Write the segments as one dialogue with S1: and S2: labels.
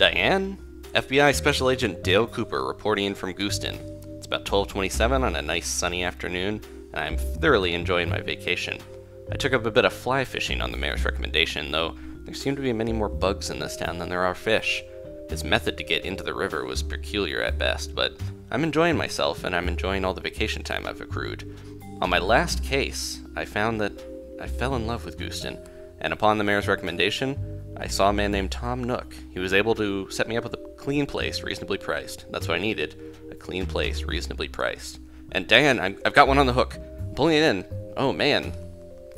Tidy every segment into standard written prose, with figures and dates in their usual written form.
S1: Diane? FBI Special Agent Dale Cooper reporting in from Gooseton. It's about 12:27 on a nice sunny afternoon, and I'm thoroughly enjoying my vacation. I took up a bit of fly fishing on the mayor's recommendation, though there seem to be many more bugs in this town than there are fish. His method to get into the river was peculiar at best, but I'm enjoying myself, and I'm enjoying all the vacation time I've accrued. On my last case, I found that I fell in love with Gooseton, and upon the mayor's recommendation, I saw a man named Tom Nook. He was able to set me up with a clean place, reasonably priced. That's what I needed, a clean place, reasonably priced. And Dan, I've got one on the hook. I'm pulling it in. Oh man,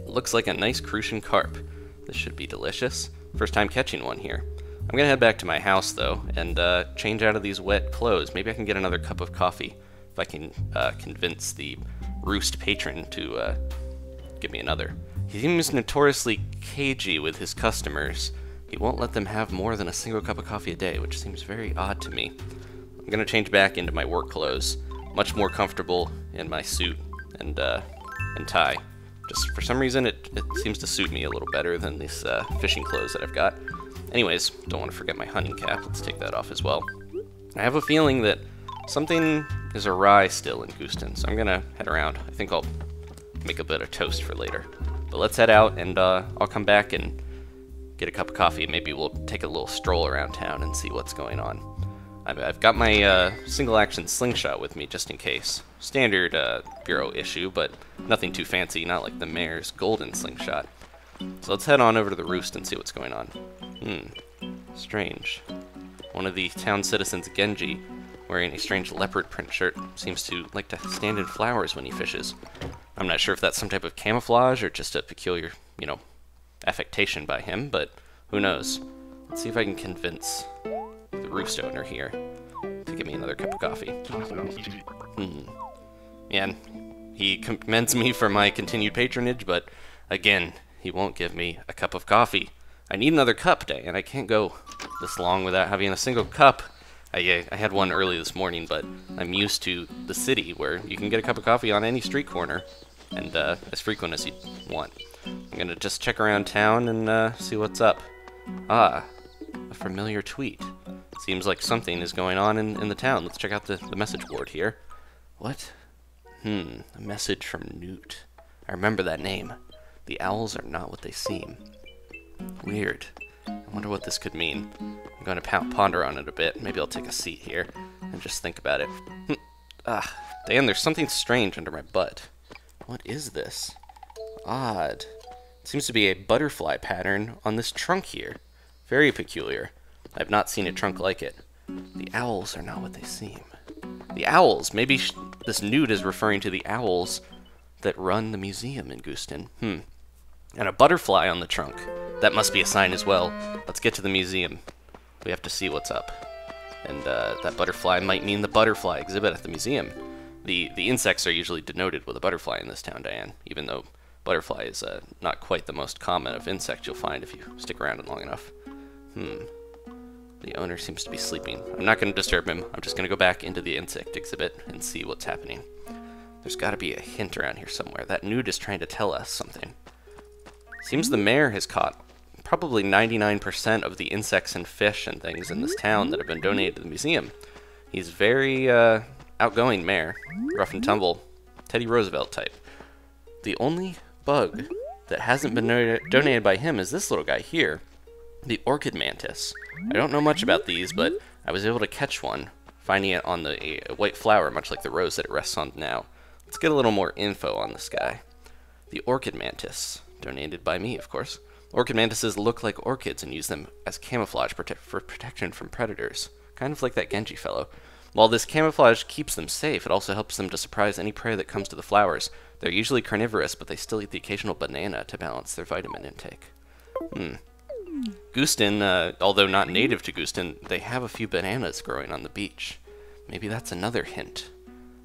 S1: looks like a nice crucian carp. This should be delicious. First time catching one here. I'm gonna head back to my house though, and change out of these wet clothes. Maybe I can get another cup of coffee, if I can convince the roost patron to give me another. He seems notoriously cagey with his customers. He won't let them have more than a single cup of coffee a day, which seems very odd to me. I'm gonna change back into my work clothes, much more comfortable in my suit and tie. Just for some reason, it seems to suit me a little better than these fishing clothes that I've got. Anyways, don't want to forget my hunting cap. Let's take that off as well. I have a feeling that something is awry still in Gooseton, so I'm gonna head around. I think I'll make a bit of toast for later. But let's head out, and I'll come back and get a cup of coffee. Maybe we'll take a little stroll around town and see what's going on. I've got my single-action slingshot with me just in case. Standard bureau issue, but nothing too fancy, not like the mayor's golden slingshot. So let's head on over to the roost and see what's going on. Strange. One of the town citizens, Genji, wearing a strange leopard print shirt, seems to like to stand in flowers when he fishes. I'm not sure if that's some type of camouflage or just a peculiar, affectation by him, but who knows. Let's see if I can convince the roost owner here to give me another cup of coffee. And he commends me for my continued patronage, but again, he won't give me a cup of coffee. I need another cup, and I can't go this long without having a single cup. I had one early this morning, but I'm used to the city where you can get a cup of coffee on any street corner, and as frequent as you want. I'm gonna just check around town and see what's up. Ah, a familiar tweet. Seems like something is going on in the town. Let's check out the message board here. What? A message from Newt. I remember that name. The owls are not what they seem. Weird. I wonder what this could mean. I'm going to ponder on it a bit. Maybe I'll take a seat here and just think about it. Dan, there's something strange under my butt. What is this? Odd. It seems to be a butterfly pattern on this trunk here. Very peculiar. I've not seen a trunk like it. The owls are not what they seem. The owls! Maybe this Newt is referring to the owls that run the museum in Gooseton. And a butterfly on the trunk. That must be a sign as well. Let's get to the museum. We have to see what's up. And that butterfly might mean the butterfly exhibit at the museum. The insects are usually denoted with a butterfly in this town, Diane, even though butterfly is not quite the most common of insects you'll find if you stick around long enough. The owner seems to be sleeping. I'm not going to disturb him. I'm just going to go back into the insect exhibit and see what's happening. There's got to be a hint around here somewhere. That Newt is trying to tell us something. Seems the mayor has caught probably 99% of the insects and fish and things in this town that have been donated to the museum. He's very outgoing mayor, rough and tumble, Teddy Roosevelt type. The only bug that hasn't been donated by him is this little guy here, the Orchid Mantis. I don't know much about these, but I was able to catch one, finding it on the white flower, much like the rose that it rests on now. Let's get a little more info on this guy. The Orchid Mantis, donated by me, of course. Orchid mantises look like orchids and use them as camouflage for protection from predators, kind of like that Genji fellow. While this camouflage keeps them safe, it also helps them to surprise any prey that comes to the flowers. They're usually carnivorous, but they still eat the occasional banana to balance their vitamin intake. Gooseton, although not native to Gooseton, they have a few bananas growing on the beach. Maybe that's another hint.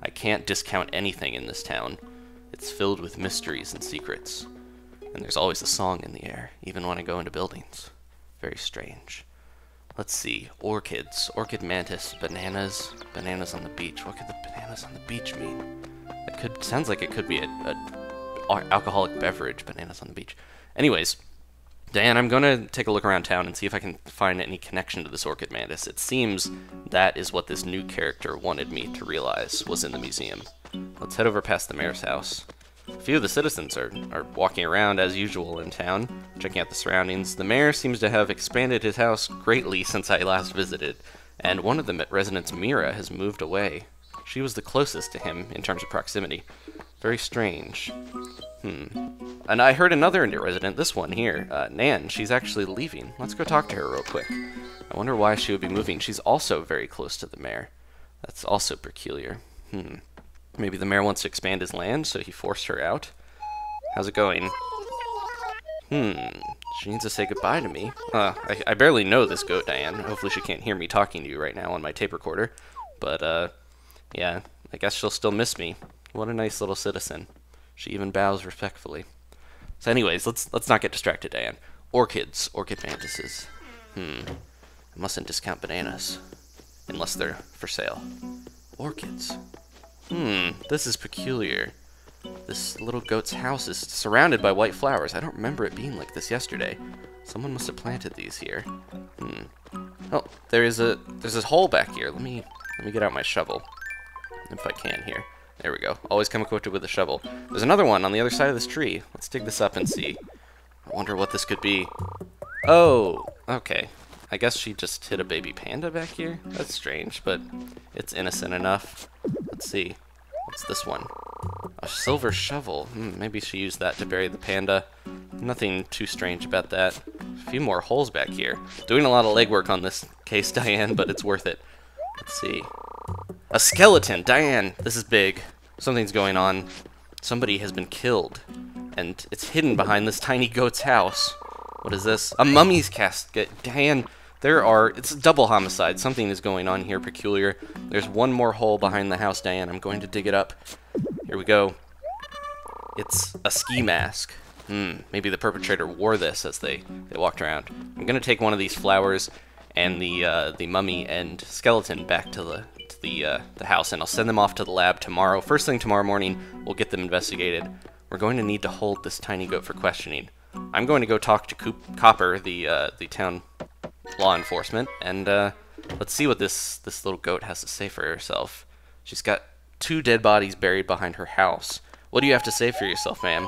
S1: I can't discount anything in this town. It's filled with mysteries and secrets. And there's always a song in the air, even when I go into buildings. Very strange. Let's see. Orchids. Orchid mantis. Bananas. Bananas on the beach. What could the bananas on the beach mean? It sounds like it could be a alcoholic beverage. Bananas on the beach. Anyways, Diane, I'm going to take a look around town and see if I can find any connection to this Orchid Mantis. It seems that is what this new character wanted me to realize was in the museum. Let's head over past the mayor's house. A few of the citizens are walking around as usual in town, checking out the surroundings. The mayor seems to have expanded his house greatly since I last visited, and one of the residents, Mira, has moved away. She was the closest to him in terms of proximity. Very strange. And I heard another resident, this one here, Nan, she's actually leaving. Let's go talk to her real quick. I wonder why she would be moving. She's also very close to the mayor. That's also peculiar. Maybe the mayor wants to expand his land, so he forced her out? How's it going? She needs to say goodbye to me. I barely know this goat, Diane. Hopefully she can't hear me talking to you right now on my tape recorder. But, yeah, I guess she'll still miss me. What a nice little citizen. She even bows respectfully. So anyways, let's not get distracted, Diane. Orchids. Orchid mantises. I mustn't discount bananas. Unless they're for sale. Orchids. This is peculiar. This little goat's house is surrounded by white flowers. I don't remember it being like this yesterday. Someone must have planted these here. Oh, there's this hole back here. Let me get out my shovel. If I can here. There we go. Always come equipped with a shovel. There's another one on the other side of this tree. Let's dig this up and see. I wonder what this could be. Oh, okay. I guess she just hid a baby panda back here? That's strange, but it's innocent enough. Let's see. What's this one? A silver shovel. Maybe she used that to bury the panda. Nothing too strange about that. A few more holes back here. Doing a lot of legwork on this case, Diane, but it's worth it. Let's see. A skeleton! Diane, this is big. Something's going on. Somebody has been killed. And it's hidden behind this tiny goat's house. What is this? A mummy's casket. Diane, it's a double homicide. Something is going on here peculiar. There's one more hole behind the house, Diane. I'm going to dig it up. Here we go. It's a ski mask. Maybe the perpetrator wore this as they walked around. I'm going to take one of these flowers and the mummy and skeleton back to the house, and I'll send them off to the lab tomorrow. First thing tomorrow morning, we'll get them investigated. We're going to need to hold this tiny goat for questioning. I'm going to go talk to Copper, the town law enforcement, and let's see what this little goat has to say for herself. She's got 2 dead bodies buried behind her house. What do you have to say for yourself, ma'am?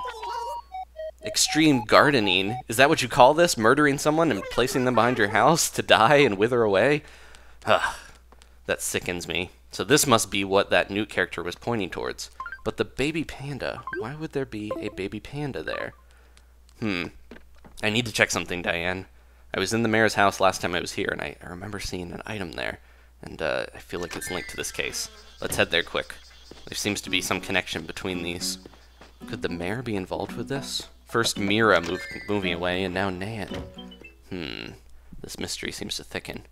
S1: Extreme gardening? Is that what you call this? Murdering someone and placing them behind your house to die and wither away? That sickens me. So this must be what that new character was pointing towards. But the baby panda, why would there be a baby panda there? I need to check something, Diane. I was in the mayor's house last time I was here, and I remember seeing an item there. And I feel like it's linked to this case. Let's head there quick. There seems to be some connection between these. Could the mayor be involved with this? First Mira moving away, and now Nan. This mystery seems to thicken.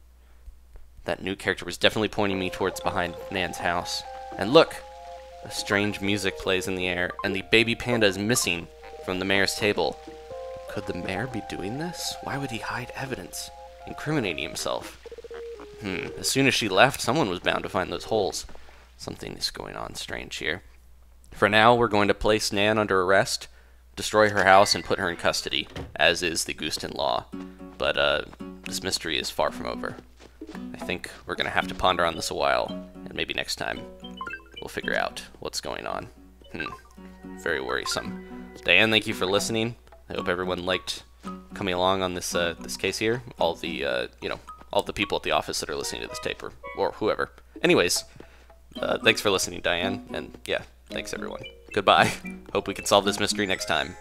S1: That new character was definitely pointing me towards behind Nan's house. And look! A strange music plays in the air, and the baby panda is missing from the mayor's table. Could the mayor be doing this? Why would he hide evidence? Incriminating himself? As soon as she left, someone was bound to find those holes. Something is going on strange here. For now, we're going to place Nan under arrest, destroy her house, and put her in custody, as is the Gooseton law. But this mystery is far from over. I think we're going to have to ponder on this a while, and maybe next time we'll figure out what's going on. Very worrisome. Diane, thank you for listening. I hope everyone liked coming along on this this case here. All the all the people at the office that are listening to this tape, or whoever. Anyways, thanks for listening, Diane, and yeah, thanks everyone. Goodbye. Hope we can solve this mystery next time.